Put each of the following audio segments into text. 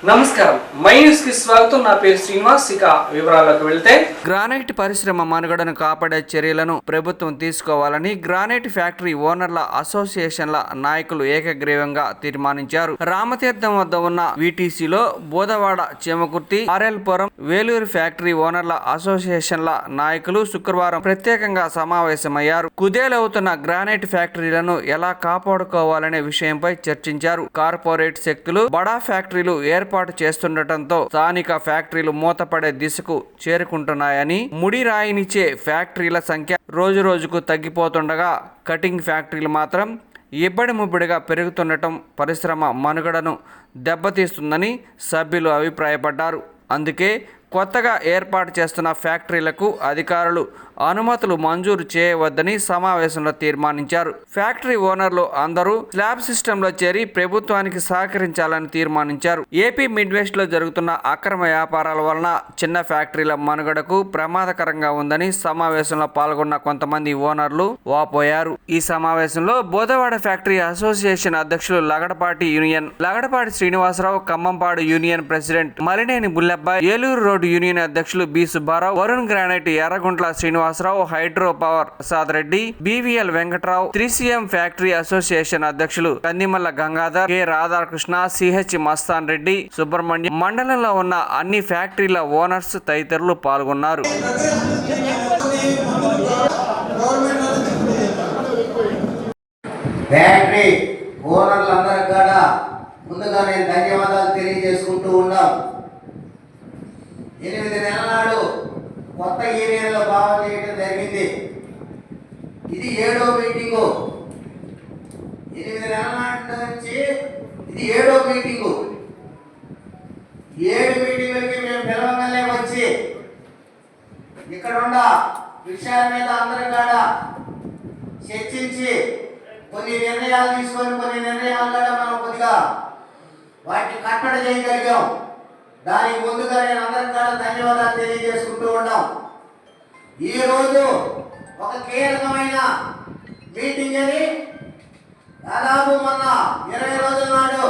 నమస్కారం, my news కి స్వాగతం. నా పేరు శ్రీనివాస్. ఇక వివరాల్లోకి వెళ్తే, గ్రానైట్ పరిశ్రమ మనుగడను కాపాడే చర్యలను ప్రభుత్వం తీసుకోవాలని గ్రానైట్ ఫ్యాక్టరీ ఓనర్ల అసోసియేషన్ల నాయకులు ఏకగ్రీవంగా తీర్మానించారు. రామతీర్థం వద్ద ఉన్న వీటీసీలో బోధవాడ, చేమకుర్తి, ఆర్ఎల్పురం, వేలూరు ఫ్యాక్టరీ ఓనర్ల అసోసియేషన్ల నాయకులు శుక్రవారం ప్రత్యేకంగా సమావేశమయ్యారు. కుదేలవుతున్న గ్రానైట్ ఫ్యాక్టరీలను ఎలా కాపాడుకోవాలనే విషయంపై చర్చించారు. కార్పొరేట్ శక్తులు బడా ఫ్యాక్టరీలు ఏర్పాటు చేస్తుండటంతో స్థానిక ఫ్యాక్టరీలు మూతపడే దిశకు చేరుకుంటున్నాయని, ముడి రాయినిచ్చే ఫ్యాక్టరీల సంఖ్య రోజురోజుకు తగ్గిపోతుండగా కటింగ్ ఫ్యాక్టరీలు మాత్రం ఇబ్బడి ముబ్బడిగా పెరుగుతుండటం పరిశ్రమ మనుగడను దెబ్బతీస్తుందని సభ్యులు అభిప్రాయపడ్డారు. అందుకే కొత్తగా ఏర్పాటు చేస్తున్న ఫ్యాక్టరీలకు అధికారులు అనుమతులు మంజూరు చేయవద్దని సమావేశంలో తీర్మానించారు. ఫ్యాక్టరీ ఓనర్లు అందరూ స్లాబ్ సిస్టంలో చేరి ప్రభుత్వానికి సహకరించాలని తీర్మానించారు. ఏపీ మిడ్వెస్ట్ లో జరుగుతున్న అక్రమ వ్యాపారాల వలన చిన్న ఫ్యాక్టరీల మనుగడకు ప్రమాదకరంగా ఉందని సమావేశంలో పాల్గొన్న కొంతమంది ఓనర్లు వాపోయారు. ఈ సమావేశంలో బోధవాడ ఫ్యాక్టరీ అసోసియేషన్ అధ్యక్షులు Lagadapati Srinivasarao, Khammampadu union president Malineni Bullebbai, Eluru road union అధ్యక్షులు B Subbarao, Varun granite Erraguntla Srinivasarao, hydro power Prasad Reddy, BVL Venkatrao, 3CM factory association అధ్యక్షులు కందిమల్ల గంగాధర్, కె రాధాకృష్ణ, సిహెచ్ మస్తాన్ రెడ్డి, సుబ్రహ్మణ్యం, మండలంలో ఉన్న అన్ని ఫ్యాక్టరీల ఓనర్స్ తదితరులు పాల్గొన్నారు. ఫ్యాక్టరీ ఓనర్లందరికీ కూడా ముందుగా నేను ధన్యవాదాలు తెలియజేసుకుంటూ ఉన్నాం. 8 నెలల నాడు కొత్త యూనియన్లో భావన చేయడం జరిగింది. ఇది 7వ మీటింగు. 8 నెలల నాటి నుంచి ఇది 7వ మీటింగు. 7 మీటింగులకి మేము పిలవగానే వచ్చి ఇక్కడ ఉన్న విషయాల మీద అందరం కూడా చర్చించి కొన్ని నిర్ణయాలు తీసుకొని కొన్ని నిర్ణయాలు కూడా మనం కొద్దిగా వాటిని కట్టడి చేయగలిగాం. దానికి ముందుగా నేను అందరికీ కూడా ధన్యవాదాలు తెలియజేసుకుంటూ ఉన్నాం. ఈరోజు ఒక కీలకమైన మీటింగ్ అని దాదాపు మొన్న 20 రోజుల నాడు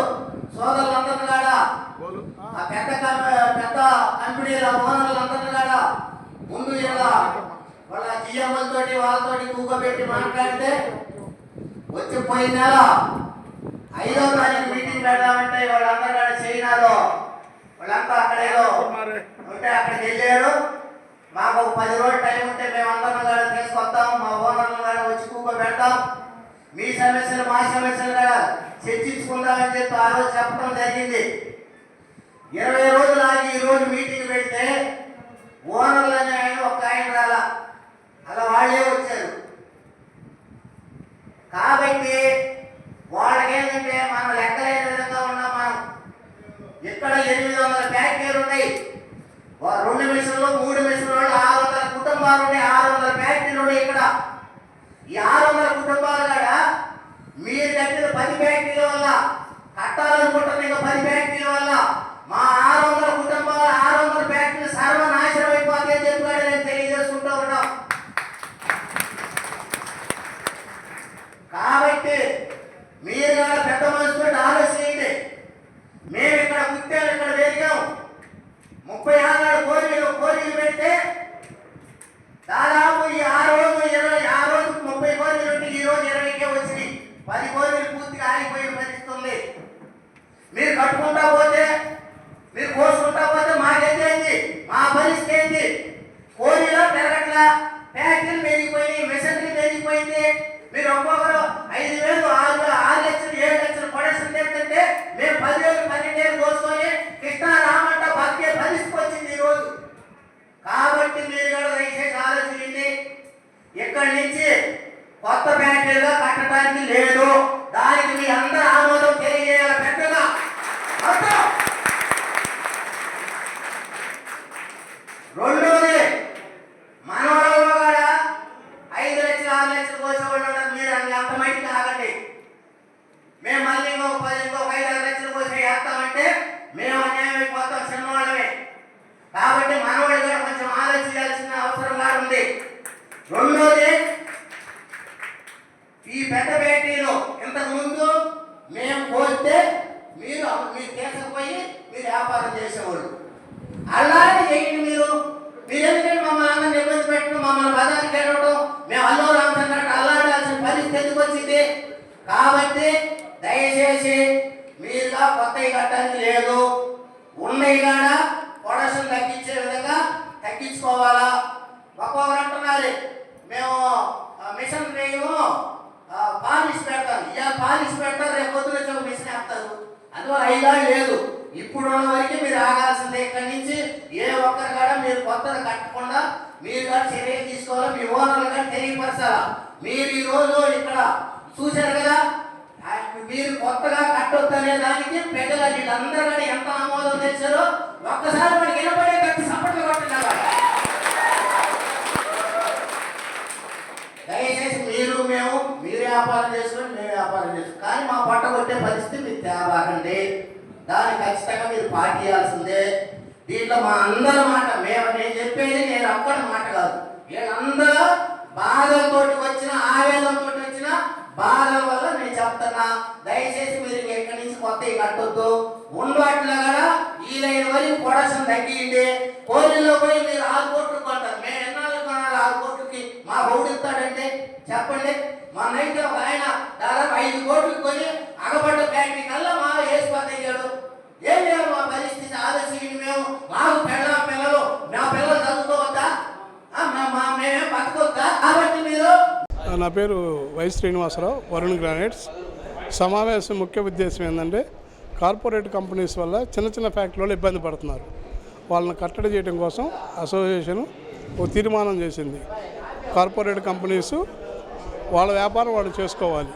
సోదరులందరూ కూడా ఆ పెద్ద కంపెనీల ఓనర్లందరూ కూడా ముందు ఇలా వాళ్ళ జిఎంలతోటి వాళ్ళతోటి కూకబెట్టి మాట్లాడితే వచ్చి పోయిన నెల 5వ తారీఖు మీటింగ్ పెడదామంటే వాళ్ళందరూ కూడా చైనాలో వాళ్ళంతా అక్కడేదో ఉంటే అక్కడికి వెళ్ళారు. మాకు ఒక 10 రోజులు టైం ఉంటే మేము అందరం కూడా తీసుకొస్తాం, మా ఓనర్లు కూడా వచ్చి కూకబెడతాం, మీ సమస్యలు మా సమస్యలు కూడా చర్చించుకుందామని చెప్పి ఆ రోజు చెప్పడం జరిగింది. 20 రోజులు ఆగి ఈ రోజు మీటింగ్ పెడితే ఓనర్లు అనే ఆయన రాలా, అలా వాళ్ళే వచ్చారు. కాబట్టి వాళ్ళకేంటంటే మనం లెక్కలేని విధంగా ఉన్నాం. మనం ఇక్కడ 800 ఫ్యాక్టరీలు ఉన్నాయి. 2 మిషన్లు 3 మిషన్లు 600 కుటుంబాలు ఉన్నాయి. 600 ఫ్యాక్టరీలు ఉన్నాయి. ఇక్కడ ఈ 600 కుటుంబాలు కూడా మీరు కట్టిన 10 ఫ్యాక్టరీల వల్ల కట్టాలనుకుంటున్న ఇంకా 10 ఫ్యాక్టరీల వల్ల మా 600 కుటుంబాలు 600 ఫ్యాక్టరీలు సర్వనాశనం అయిపోతాయని చెప్పి నేను తెలియజేసుకుంటూ ఉన్నాం. కాబట్టి మీరు కూడా పెద్ద మనసుతో ఆలోచించండి. మేము ఇక్కడ గుర్తాలు ఇక్కడ వేదిగాం 36 కోరికలు పెడితే దాదాపు ఈ ఆ రోజు 30 కోరికలు ఉంటే ఈ రోజు 20కే వచ్చినాయి. 10 కోరికలు పూర్తిగా ఆగిపోయిన పరిస్థితి ఉంది. మీరు కట్టుకుంటా పోతే, మీరు కోసుకుంటా పోతే మాకేంటి, మా పరిస్థితి ఏంటి? కోరిలో పెరగట్లా, ఫ్యాక్టరీలు పెరిగిపోయినాయి, మిషన్లు పెరిగిపోయింది. మీరు ఒక్కొక్కరు 5,000, 6 లక్షలు, 7 లక్షలు ప్రొడక్షన్ చేస్తుంటే మేము 10,000, 12,000 కోసుకొని కృష్ణా రామంట బతికే పరిస్థితి వచ్చింది ఈరోజు. కాబట్టి మీరు కూడా దయచేసి ఆలోచించండి. ఇక్కడి నుంచి కొత్త ఫ్యాక్టరీగా కట్టడానికి లేదు. దానికి మీ అందరూ ఆమోదం తెలియజేయాలి పెద్దగా. రెండోది, మనవరంలో కూడా 5 లక్షలు 6 లక్షలు కోసేవాళ్ళు ఉన్నారు. మీరు అంతమందికి ఆగండి. మేము మళ్ళీ ఇంకొక 5-6 లక్షలు కోసి వేస్తామంటే మేము అన్యాయం అయిపోతాం, చిన్నవాళ్ళమే. కాబట్టి మనవాళ్ళు కూడా కొంచెం ఆలోచించాల్సిన అవసరం కూడా ఉంది. రెండోది, ఈ పెద్ద ఫ్యాక్టరీలో ఇంతకు ముందు మేము కోస్తే మీరు తీసుకుపోయి మీరు వ్యాపారం కాడ ప్రొడక్షన్ తగ్గించే విధంగా తగ్గించుకోవాలా. ఒక్కొక్కరు అంటున్నారు మేము మిషన్ మేము పాలిష్ పెడతారు, ఇవాళ పాలిష్ పెడతారు, రేపు పొద్దున వచ్చి ఒక మిషన్ వేస్తారు. అందువల్ల 5 ఏళ్ళు లేదు. ఇప్పుడున్న వరకు మీరు ఆగాల్సిందే. ఇక్కడి నుంచి ఏ ఒక్కరు కూడా మీరు కొత్తగా కట్టకుండా మీరు కూడా చర్య తీసుకోవాలా, మీ ఓనర్లు కూడా తెలియపరచాలా. మీరు ఈరోజు ఇక్కడ చూశారు కదా, మీరు కొత్తగా కట్టొద్దనే దానికి పెద్దగా వీళ్ళందరూ కూడా ఎంత ఆమోదం తెచ్చారో ఒక్కసారి మనకి వినపడే కట్టి సపోర్ట్లు కొట్టినారు. దయచేసి మీరు వ్యాపారం చేసుకుని మేము వ్యాపారం చేసుకుని, కానీ మా పొట్ట కొట్టే పరిస్థితి మీరు తేవాకండి. దాన్ని ఖచ్చితంగా మీరు పాటించాల్సిందే. దీంట్లో మా అందరి మాట, నేను చెప్పేది నేను అక్కడ మాట కాదు. వీళ్ళందరూ బాధలతో వచ్చిన ఆవేదనతో వచ్చిన బాధల వల్ల నేను చెప్తున్నా. దయచేసి మీరు ఎక్కడి నుంచి కొత్తవి కట్టొద్దు. ఉండవాటిలో కూడా ఈ లైన్ వరకు ప్రొడక్షన్ తగ్గింది. కోరిలో పోయి మీరు 6 కోట్లు కొంటారు. మేము ఎన్నాళ్ళు కొనాలి 6 కోట్లకి? మా బౌడిస్తాడంటే చెప్పండి. మా నైట్ ఒక ఆయన దాదాపు 5 కోట్లు కొని అగపడ్డ ఫ్యాక్టరీ కల్లా మా వేసిపోతాడు. ఏం లేదు మా పరిస్థితి ఆలోచించి మేము మాకు పిల్లలు మా పిల్లలు చదువుకోవద్దా, మేమేం బతకొద్దా? కాబట్టి మీరు. నా పేరు వై శ్రీనివాసరావు, వరుణ్ గ్రానైట్స్. సమావేశం ముఖ్య ఉద్దేశం ఏంటంటే కార్పొరేట్ కంపెనీస్ వల్ల చిన్న చిన్న ఫ్యాక్టరీలు ఇబ్బంది పడుతున్నారు. వాళ్ళని కట్టడి చేయడం కోసం అసోసియేషన్ ఒక తీర్మానం చేసింది. కార్పొరేట్ కంపెనీస్ వాళ్ళ వ్యాపారం వాళ్ళు చేసుకోవాలి.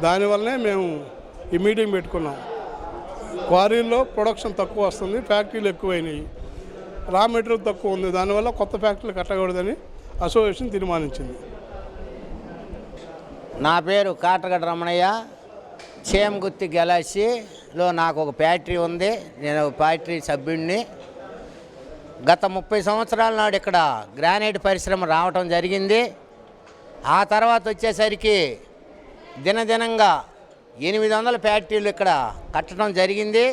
దానివల్లనే మేము ఈ మీటింగ్ పెట్టుకున్నాం. క్వారీల్లో ప్రొడక్షన్ తక్కువ వస్తుంది, ఫ్యాక్టరీలు ఎక్కువైనాయి, రా మెటీరియల్ తక్కువ ఉంది. దానివల్ల కొత్త ఫ్యాక్టరీలు కట్టకూడదని అసోసియేషన్ తీర్మానించింది. నా పేరు కాటగడ్డ రమణయ్య. చేమగుత్తి గెలాసీలో నాకు ఒక ఫ్యాక్టరీ ఉంది. నేను ఫ్యాక్టరీ సభ్యుడిని. గత 30 సంవత్సరాల నాడు ఇక్కడ గ్రానైట్ పరిశ్రమ రావటం జరిగింది. ఆ తర్వాత వచ్చేసరికి దినదినంగా 800 ఫ్యాక్టరీలు ఇక్కడ కట్టడం జరిగింది.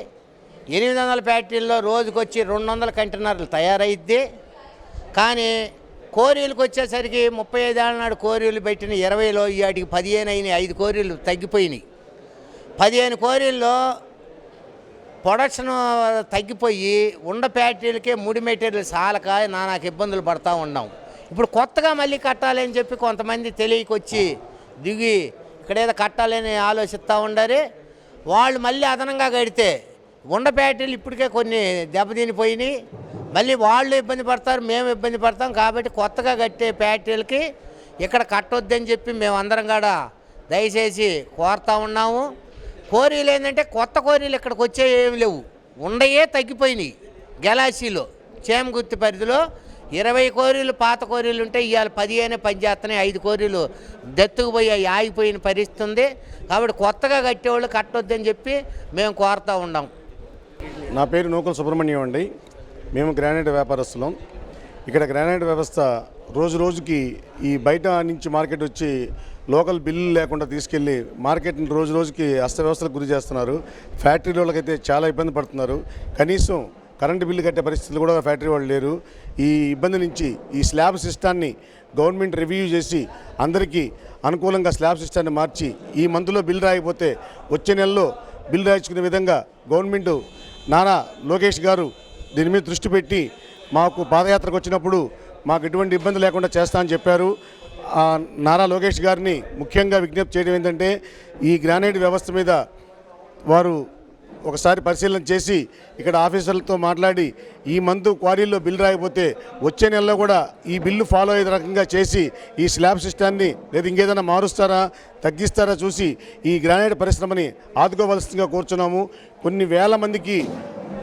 800 ఫ్యాక్టరీల్లో రోజుకొచ్చి 200 కంటైనర్లు తయారైద్ది. కానీ కోరీలకు వచ్చేసరికి 35 ఏళ్ళ నాడు కోరీలు పెట్టిన 20లో వాటికి 15 అయినాయి. 5 కోరీలు తగ్గిపోయినాయి. 15 కోరీల్లో ప్రొడక్షన్ తగ్గిపోయి ఉండ ఫ్యాక్టరీలకే ముడి మెటీరియల్ సాలక నాకు ఇబ్బందులు పడతా ఉన్నాం. ఇప్పుడు కొత్తగా మళ్ళీ కట్టాలి అని చెప్పి కొంతమంది తెలియకొచ్చి దిగి ఇక్కడేదో కట్టాలని ఆలోచిస్తూ ఉండారు. వాళ్ళు మళ్ళీ అదనంగా కడితే ఉండ ఫ్యాక్టరీలు ఇప్పటికే కొన్ని దెబ్బతినిపోయినాయి. మళ్ళీ వాళ్ళు ఇబ్బంది పడతారు, మేము ఇబ్బంది పడతాం. కాబట్టి కొత్తగా కట్టే ఫ్యాక్టరీలకి ఇక్కడ కట్టొద్దని చెప్పి మేమందరం కూడా దయచేసి కోరుతూ ఉన్నాము. కోరీలు ఏంటంటే కొత్త కోరీలు ఇక్కడికి వచ్చే ఏమి లేవు, ఉండయే తగ్గిపోయినాయి. గెలాసీలో చేమగుత్తి పరిధిలో 20 కోరీలు పాత కోరీలు ఉంటే ఇవాళ 15 పనిచేస్తున్నాయి. 5 కోరీలు దెత్తుకుపోయి ఆగిపోయిన పరిస్థితి ఉంది. కాబట్టి కొత్తగా కట్టేవాళ్ళు కట్టొద్దని చెప్పి మేము కోరుతూ ఉన్నాం. నా పేరు నూకల సుబ్రహ్మణ్యం అండి. మేము గ్రానైట్ వ్యాపారస్తులం. ఇక్కడ గ్రానైట్ వ్యవస్థ రోజు రోజుకి ఈ బయట నుంచి మార్కెట్ వచ్చి లోకల్ బిల్లు లేకుండా తీసుకెళ్ళి మార్కెట్ని రోజు రోజుకి అస్తవ్యవస్థలకు గురి చేస్తున్నారు. ఫ్యాక్టరీ వాళ్ళకైతే చాలా ఇబ్బంది పడుతున్నారు. కనీసం కరెంటు బిల్లు కట్టే పరిస్థితులు కూడా ఫ్యాక్టరీ వాళ్ళు లేరు. ఈ ఇబ్బంది నుంచి ఈ స్లాబ్ సిస్టాన్ని గవర్నమెంట్ రివ్యూ చేసి అందరికీ అనుకూలంగా స్లాబ్ సిస్టాన్ని మార్చి ఈ మంత్లో బిల్లు రాయకపోతే వచ్చే నెలలో బిల్లు రాయించుకునే విధంగా గవర్నమెంట్ నారా లోకేష్ గారు దీని మీద దృష్టి పెట్టి మాకు పాదయాత్రకు వచ్చినప్పుడు మాకు ఎటువంటి ఇబ్బంది లేకుండా చేస్తా అని చెప్పారు. నారా లోకేష్ గారిని ముఖ్యంగా విజ్ఞప్తి చేయడం ఏంటంటే ఈ గ్రానైట్ వ్యవస్థ మీద వారు ఒకసారి పరిశీలన చేసి ఇక్కడ ఆఫీసర్లతో మాట్లాడి ఈ మంత్ క్వారీల్లో బిల్లు రాకపోతే వచ్చే నెలలో కూడా ఈ బిల్లు ఫాలో అయ్యే రకంగా చేసి ఈ స్లాబ్ సిస్టాన్ని లేదా ఇంకేదైనా మారుస్తారా తగ్గిస్తారా చూసి ఈ గ్రానైట్ పరిశ్రమని ఆదుకోవలసిందిగా కోరుచున్నాము. కొన్ని వేల మందికి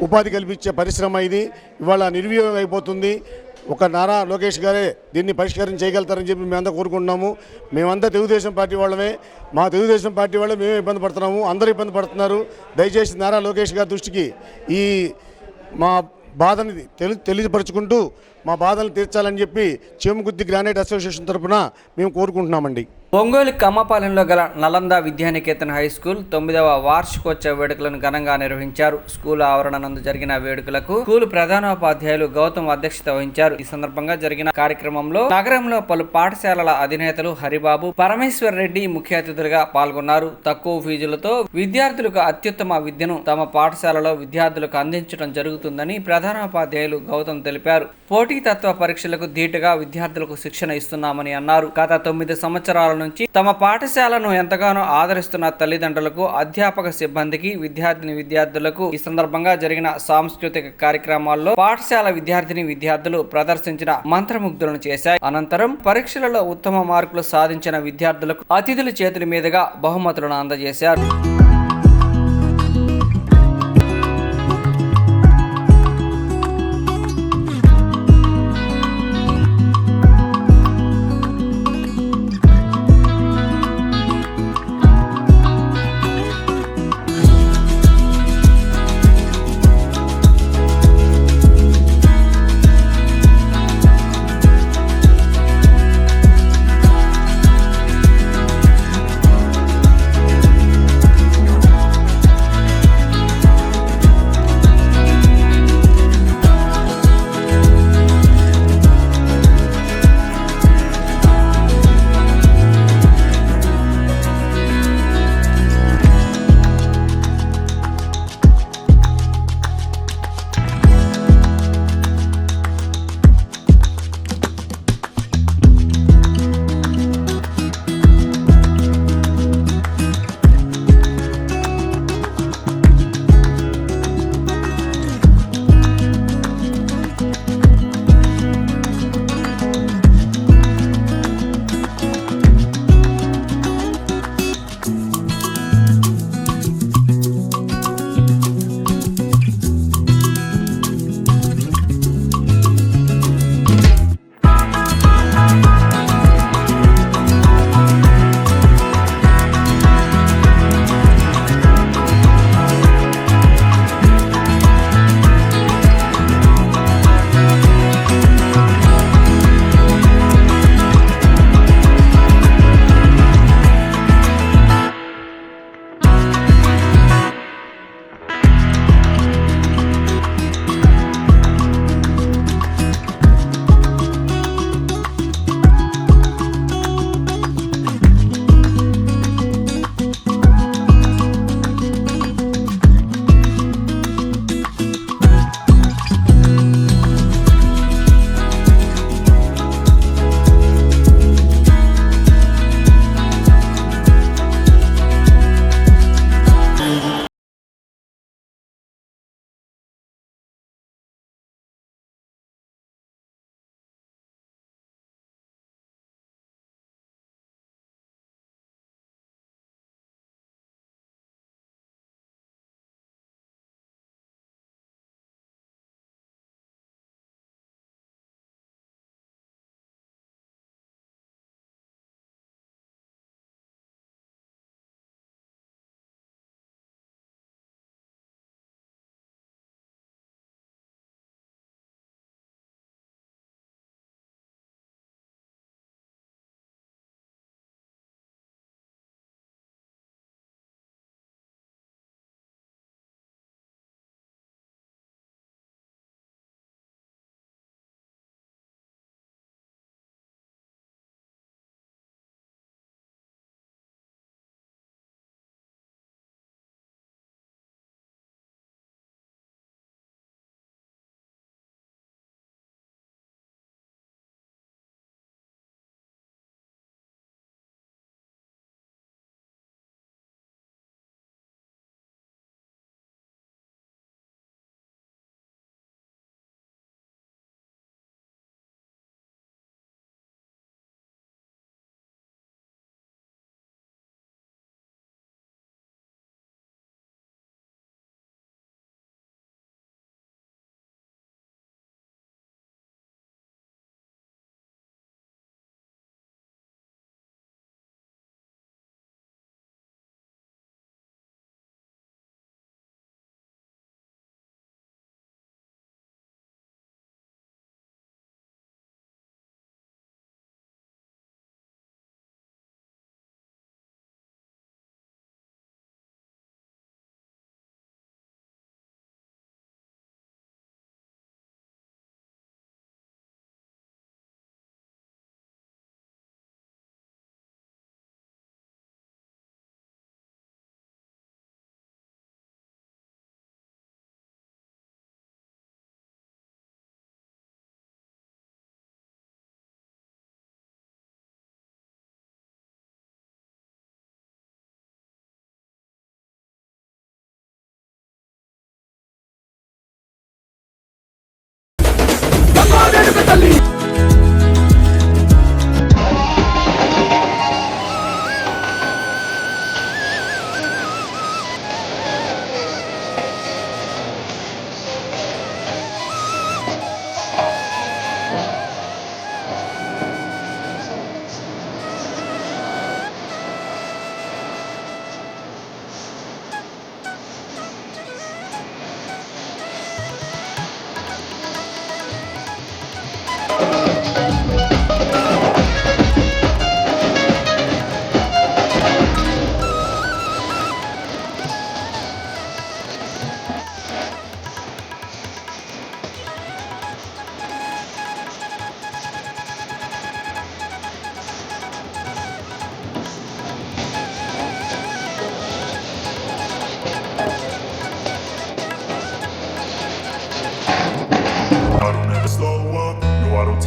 ఉపాధి కల్పించే పరిశ్రమ ఇది. ఇవాళ నిర్వియోగం అయిపోతుంది. ఒక నారా లోకేష్ గారే దీన్ని పరిష్కారం చేయగలుగుతారని చెప్పి మేమంతా కోరుకుంటున్నాము. మేమంతా తెలుగుదేశం పార్టీ వాళ్ళమే. మా తెలుగుదేశం పార్టీ వాళ్ళే మేమే ఇబ్బంది పడుతున్నాము, అందరూ ఇబ్బంది పడుతున్నారు. దయచేసి నారా లోకేష్ గారి దృష్టికి ఈ మా బాధని తెలియపరుచుకుంటూ మా బాధలు తీర్చాలని చెప్పి చేమకుర్తి గ్రానైట్ అసోసియేషన్ తరఫున మేము కోరుకుంటున్నామండి. ఒంగోలు కమ్మపాలెంలో గల నలంద విద్యానికేతన్ హై స్కూల్ 9వ వార్షికోత్సవ వేడుకలను ఘనంగా నిర్వహించారు. స్కూల్ ఆవరణ నందు జరిగిన వేడుకలకు స్కూల్ ప్రధానోపాధ్యాయులు గౌతమ్ అధ్యక్షత వహించారు. ఈ సందర్భంగా జరిగిన కార్యక్రమంలో నగరంలో పలు పాఠశాలల అధినేతలు హరిబాబు, పరమేశ్వర్ రెడ్డి ముఖ్య అతిథులుగా పాల్గొన్నారు. తక్కువ ఫీజులతో విద్యార్థులకు అత్యుత్తమ విద్యను తమ పాఠశాలలో విద్యార్థులకు అందించడం జరుగుతుందని ప్రధానోపాధ్యాయులు గౌతమ్ తెలిపారు. పోటీతత్వ పరీక్షలకు ధీటుగా విద్యార్థులకు శిక్షణ ఇస్తున్నామని అన్నారు. గత 9 సంవత్సరాల నుంచి తమ పాఠశాలను ఎంతగానో ఆదరిస్తున్న తల్లిదండ్రులకు, అధ్యాపక సిబ్బందికి, విద్యార్థులకు ఈ సందర్భంగా జరిగిన సాంస్కృతిక కార్యక్రమాల్లో పాఠశాల విద్యార్థులు ప్రదర్శించిన మంత్రముగ్ధులను చేశాయి. అనంతరం పరీక్షలలో ఉత్తమ మార్కులు సాధించిన విద్యార్థులకు అతిథుల చేతుల మీదుగా బహుమతులను అందజేశారు.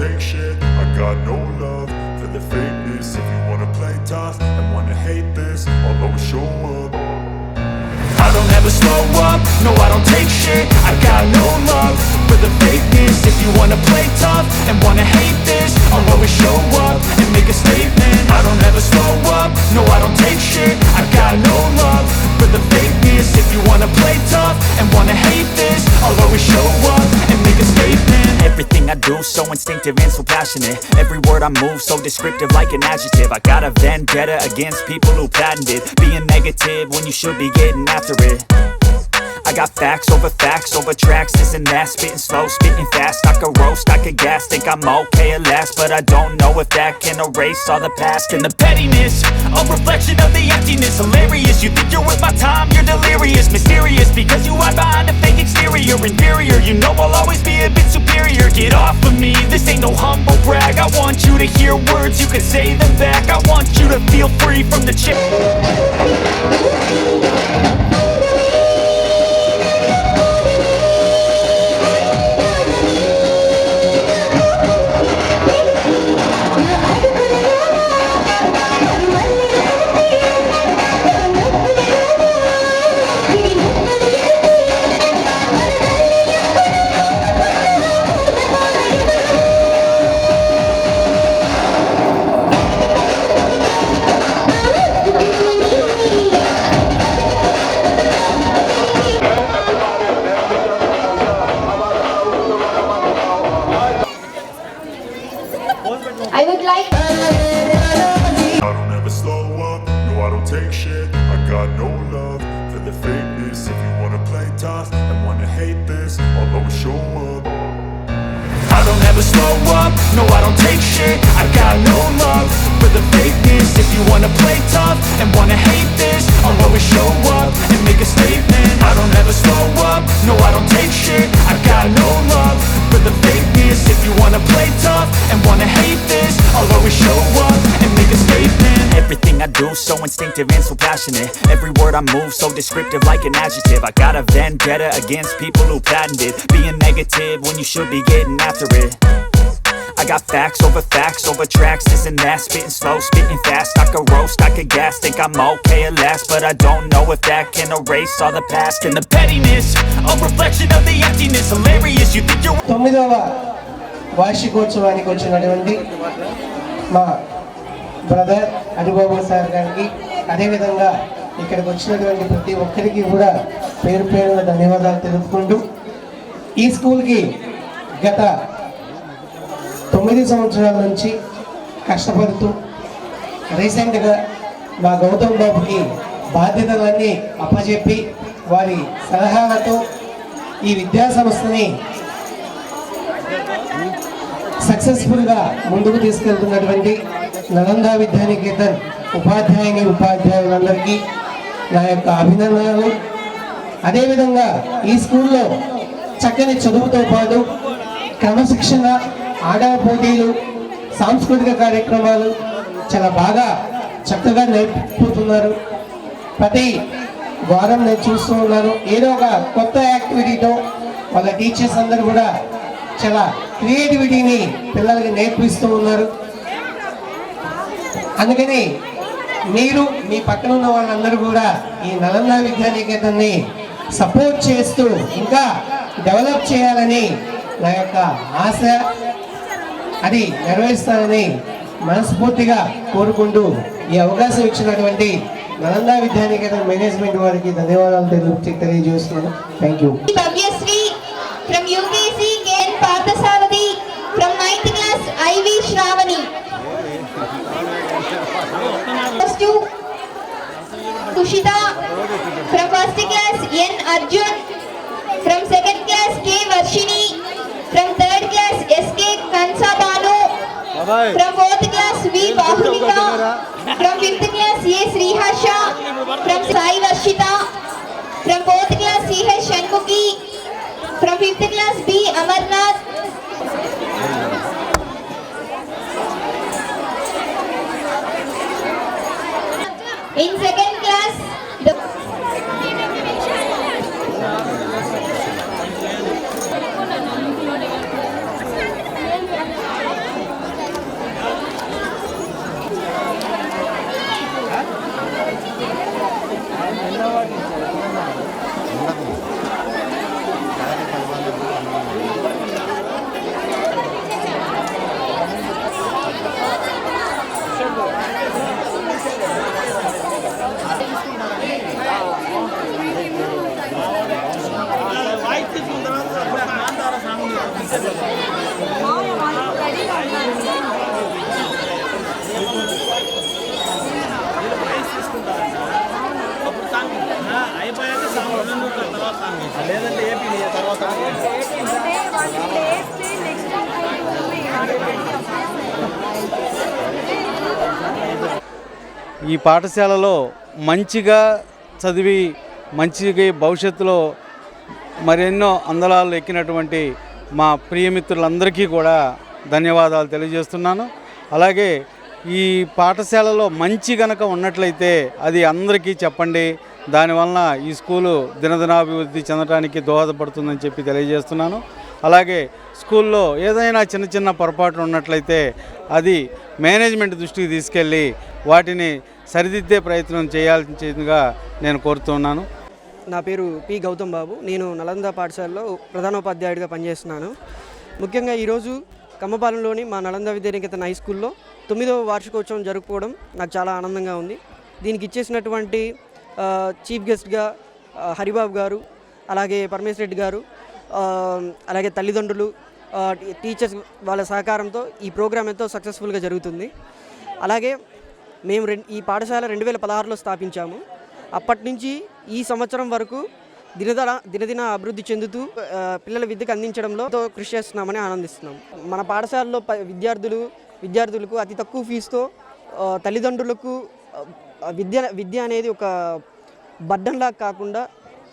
take shit. I got no love for the fakeness. If you wanna play tough and wanna hate this, I'll always show up. I don't ever slow up, no I don't take shit. I got no love for the fakeness. If you wanna play tough and wanna hate this, I'll always show up and make a statement. I don't ever slow up, no I don't take shit. I got no love for the fakeness. If you wanna play tough and wanna hate this, I'll always show up and make a statement. Everything I do so instinctive and so passionate. Every word I move so descriptive like an adjective. I got a vendetta against people who patented being negative when you should be getting after it. I got facts over tracks, this and that. Spitting slow, spitting fast. I could roast, I could gas. Think I'm okay at last, but I don't know if that can erase all the past. And the pettiness, a reflection of the emptiness. Hilarious, you think you're with my time, you're delirious. Mysterious, because you hide behind a fake exterior. Inferior, you know I'll always be a bit superior. Get off of me, this ain't no humble brag. I want you to hear words, you can say them back. I want you to feel free from the chip. I would like I don't ever slow up, no I don't take shit. I got no love for the fakeness. If you wanna play tough and wanna hate this, I'll always show up. I don't ever slow up, no I don't take shit. I got no love for the fakeness. If you wanna play tough and wanna hate this, I'll always show up and make a statement. I don't ever slow up, no I don't take shit. I got no love for the fakeness. If you wanna play tough and wanna hate this, I'll always show up and make a statement. Everything I do so instinctive and so passionate. Every word I move so descriptive like an adjective. I got a vendetta against people who patented being negative when you should be getting after it. I got facts over tracks, this and that. Spitting slow, spitting fast. I could roast, I could gas. Think I'm okay at last, but I don't know if that can erase all the past. And the pettiness, a reflection of the emptiness. Hilarious, you think you're 9వ వార్షికోత్సవానికి వచ్చినటువంటి మా brother Haribabu sir గారికి, అదేవిధంగా ఇక్కడికి వచ్చినటువంటి ప్రతి ఒక్కరికి కూడా పేరు పేరున ధన్యవాదాలు తెలుపుకుంటూ, ఈ స్కూల్కి గత 9 సంవత్సరాల నుంచి కష్టపడుతూ రీసెంట్గా మా గౌతమ్ బాబుకి బాధ్యతలన్నీ అప్పచెప్పి వారి సలహాలతో ఈ విద్యా సంస్థని సక్సెస్ఫుల్గా ముందుకు తీసుకెళ్తున్నటువంటి నలంద విద్యానికేతన్ ఉపాధ్యాయులందరికీ నా యొక్క అభినందనలు. అదేవిధంగా ఈ స్కూల్లో చక్కని చదువుతో పాటు క్రమశిక్షణ, ఆటల పోటీలు, సాంస్కృతిక కార్యక్రమాలు చాలా బాగా చక్కగా నేర్పుతున్నారు. ప్రతి వారం నేను చూస్తూ ఉన్నాను, ఏదో ఒక కొత్త యాక్టివిటీతో వాళ్ళ టీచర్స్ అందరూ కూడా చాలా క్రియేటివిటీని పిల్లలకి నేర్పిస్తూ ఉన్నారు. అందుకని మీరు మీ పక్కన ఉన్న వాళ్ళందరూ కూడా ఈ నలంద విద్యానికేతన్ని సపోర్ట్ చేస్తూ ఇంకా డెవలప్ చేయాలని నా యొక్క ఆశ. అది నెరవేరుస్తానని మనస్ఫూర్తిగా కోరుకుంటూ ఈ అవకాశం ఇచ్చినటువంటి నలంద విద్యానికేతన్ మేనేజ్మెంట్ వారికి ధన్యవాదాలు తెలియజేస్తున్నాను. Thank you. from UKC KN Parthasarathi, from 9th class IV Shravani. To Kushita, from 1st class N Arjun, from 2nd class K Varshini, from 3rd class SK Kansa Banu, from 4th class V Bahulika, from 5th class A Srihasha, from Sai Varshita, from 4th class CH Shanmuki, from 5th class B Amarnath, in 2nd class ఈ పాఠశాలలో మంచిగా చదివి మంచిగా భవిష్యత్తులో మరెన్నో అందలాలు ఎక్కినటువంటి మా ప్రియమిత్రులందరికీ కూడా ధన్యవాదాలు తెలియజేస్తున్నాను. అలాగే ఈ పాఠశాలలో మంచి గనక ఉన్నట్లయితే అది అందరికీ చెప్పండి. దానివలన ఈ స్కూలు దినదినాభివృద్ధి చెందడానికి దోహదపడుతుందని చెప్పి తెలియజేస్తున్నాను. అలాగే స్కూల్లో ఏదైనా చిన్న చిన్న పొరపాట్లు ఉన్నట్లయితే అది మేనేజ్మెంట్ దృష్టికి తీసుకెళ్ళి వాటిని సరిదిద్దే ప్రయత్నం చేయాల్సిందిగా నేను కోరుతున్నాను. నా పేరు పి గౌతమ్ బాబు. నేను నలంద పాఠశాలలో ప్రధానోపాధ్యాయుడిగా పనిచేస్తున్నాను. ముఖ్యంగా ఈరోజు కమ్మపాలెంలోని మా నలంద విద్యానికేతన్ హై స్కూల్లో 9వ వార్షికోత్సవం జరుపుకోవడం నాకు చాలా ఆనందంగా ఉంది. దీనికి ఇచ్చేసినటువంటి చీఫ్ గెస్ట్గా హరిబాబు గారు, అలాగే పరమేశ్వర రెడ్డి గారు, అలాగే తల్లిదండ్రులు, టీచర్స్ వాళ్ళ సహకారంతో ఈ ప్రోగ్రాం ఎంతో సక్సెస్ఫుల్గా జరుగుతుంది. అలాగే మేము ఈ పాఠశాల 2016లో స్థాపించాము. అప్పటి నుంచి ఈ సంవత్సరం వరకు దినదిన అభివృద్ధి చెందుతూ పిల్లల విద్యకు అందించడంలో కృషి చేస్తున్నామని ఆనందిస్తున్నాం. మన పాఠశాలలో విద్యార్థులకు అతి తక్కువ ఫీజుతో తల్లిదండ్రులకు విద్య అనేది ఒక బర్డన్లా కాకుండా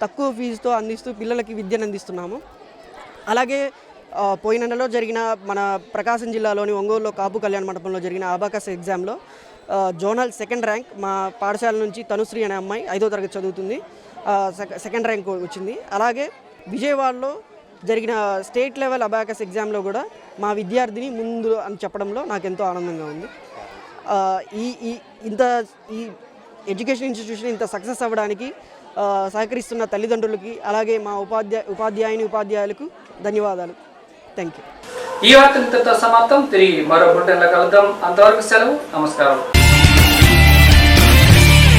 తక్కువ ఫీజుతో అందిస్తూ పిల్లలకి విద్యను అందిస్తున్నాము. అలాగే పోయిన నెలలో జరిగిన మన ప్రకాశం జిల్లాలోని ఒంగోలులో కాపు కళ్యాణ మండపంలో జరిగిన అబాకస్ ఎగ్జామ్లో జోనల్ 2nd ర్యాంక్ మా పాఠశాల నుంచి తనుశ్రీ అనే అమ్మాయి 5వ తరగతి చదువుతుంది, 2nd ర్యాంక్ వచ్చింది. అలాగే విజయవాడలో జరిగిన స్టేట్ లెవెల్ అబాకస్ ఎగ్జామ్లో కూడా మా విద్యార్థిని ముందు అని చెప్పడంలో నాకు ఎంతో ఆనందంగా ఉంది. ఈ ఎడ్యుకేషన్ ఇన్స్టిట్యూషన్ ఇంత సక్సెస్ అవ్వడానికి సహకరిస్తున్న తల్లిదండ్రులకి, అలాగే మా ఉపాధ్యాయులకు ధన్యవాదాలు. Thank you. ఈ వార్త ఇంతటితో సమాప్తం. తిరిగి మరో బులెటిన్లో కలుద్దాం. అంతవరకు సెలవు. నమస్కారం.